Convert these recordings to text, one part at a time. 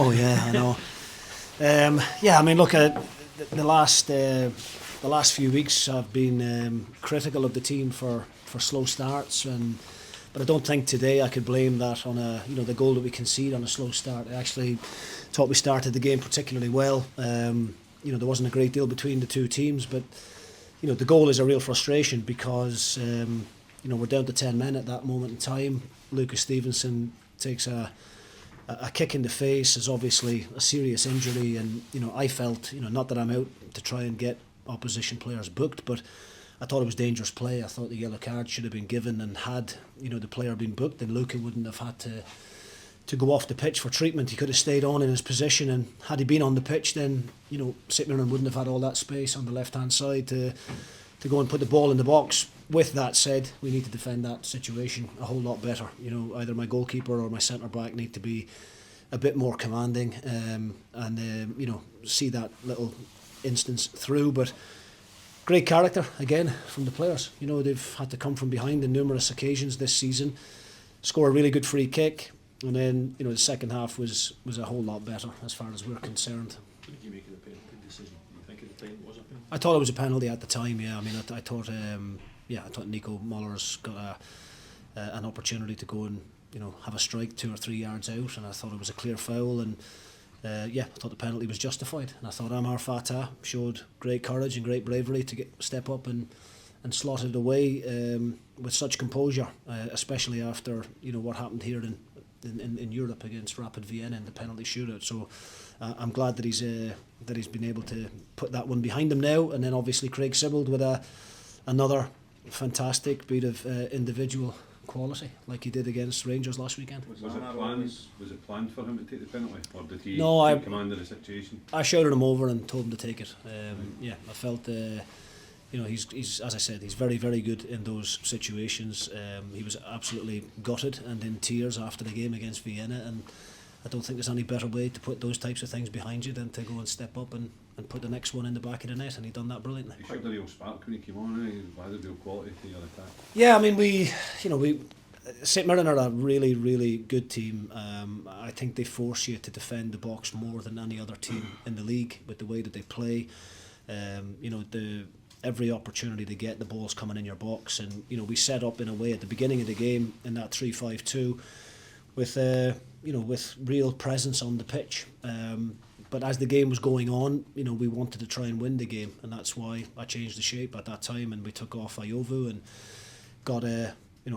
Oh yeah, I know. Yeah, I mean, look at the last few weeks. I've been critical of the team for slow starts, but I don't think today I could blame that on the goal that we concede on a slow start. I actually thought we started the game particularly well. There wasn't a great deal between the two teams, but the goal is a real frustration because we're down to 10 men at that moment in time. Lucas Stevenson takes a kick in the face, is obviously a serious injury, and I felt, not that I'm out to try and get opposition players booked, but I thought it was dangerous play. I thought the yellow card should have been given, and had the player been booked, then Luca wouldn't have had to go off the pitch for treatment. He could have stayed on in his position, and had he been on the pitch, then St Mirren wouldn't have had all that space on the left hand side to go and put the ball in the box. With that said, we need to defend that situation a whole lot better. Either my goalkeeper or my centre back need to be a bit more commanding, and see that little instance through. But great character again from the players. They've had to come from behind on numerous occasions this season, score a really good free kick, and then the second half was a whole lot better as far as we're concerned. What did you make of the penalty decision? Do you think at the time it was a penalty? I thought it was a penalty at the time. Yeah, I mean, I thought Nico Muller's got an opportunity to go and have a strike 2 or 3 yards out, and I thought it was a clear foul, and I thought the penalty was justified, and I thought Amar Fatah showed great courage and great bravery to step up and slot it away with such composure, especially after what happened here in Europe against Rapid Vienna in the penalty shootout. So I'm glad that he's been able to put that one behind him now. And then obviously Craig Sibbald with another fantastic bit of individual quality, like he did against Rangers last weekend. Was it planned for him to take the penalty, or did he take command of the situation? I shouted him over and told him to take it. I felt he's, as I said, he's very, very good in those situations. He was absolutely gutted and in tears after the game against Vienna, and I don't think there's any better way to put those types of things behind you than to go and step up and put the next one in the back of the net, and he done that brilliantly. He showed a real spark when he came on. He had a real quality to your attack. Yeah, I mean, we St Mirren are a really, really good team. I think they force you to defend the box more than any other team in the league with the way that they play. Every opportunity to get the ball's coming in your box, and we set up in a way at the beginning of the game in that 3-5-2 with real presence on the pitch. But as the game was going on, we wanted to try and win the game, and that's why I changed the shape at that time, and we took off Ayovu and got a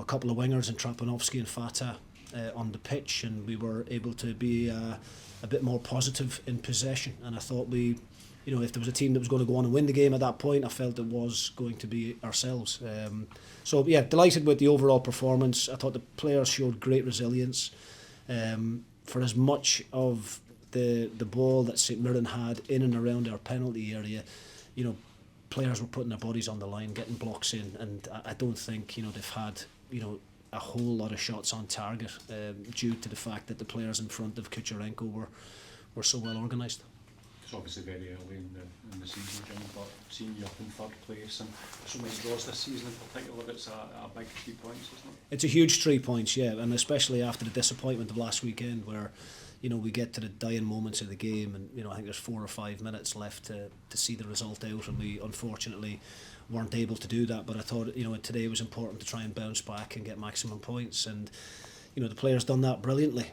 couple of wingers in Trapanovsky and Fatah on the pitch, and we were able to be a bit more positive in possession. And I thought if there was a team that was going to go on and win the game at that point, I felt it was going to be ourselves. Delighted with the overall performance. I thought the players showed great resilience. For as much of the ball that St Mirren had in and around our penalty area, players were putting their bodies on the line, getting blocks in, and I don't think they've had a whole lot of shots on target due to the fact that the players in front of Kucherenko were so well organised. It's obviously very early in the season, Jim, but seeing you up in third place and so many draws this season in particular, it's a big 3 points, isn't it? It's a huge 3 points, yeah, and especially after the disappointment of last weekend, where we get to the dying moments of the game, and I think there's 4 or 5 minutes left to see the result out, and we unfortunately weren't able to do that. But I thought today was important to try and bounce back and get maximum points, and the players done that brilliantly.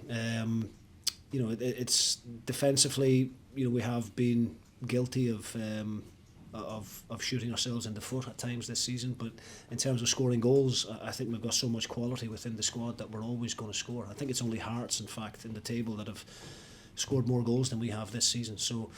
It's defensively, we have been guilty of shooting ourselves in the foot at times this season, but in terms of scoring goals, I think we've got so much quality within the squad that we're always going to score. I think it's only Hearts, in fact, in the table that have scored more goals than we have this season. So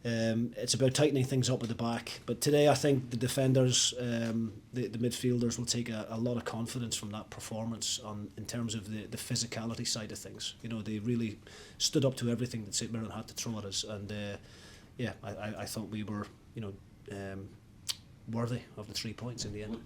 it's about tightening things up at the back. But today I think the defenders, the midfielders will take a lot of confidence from that performance in terms of the physicality side of things. They really stood up to everything that St Mirren had to throw at us, and I thought we were worthy of the 3 points in the end.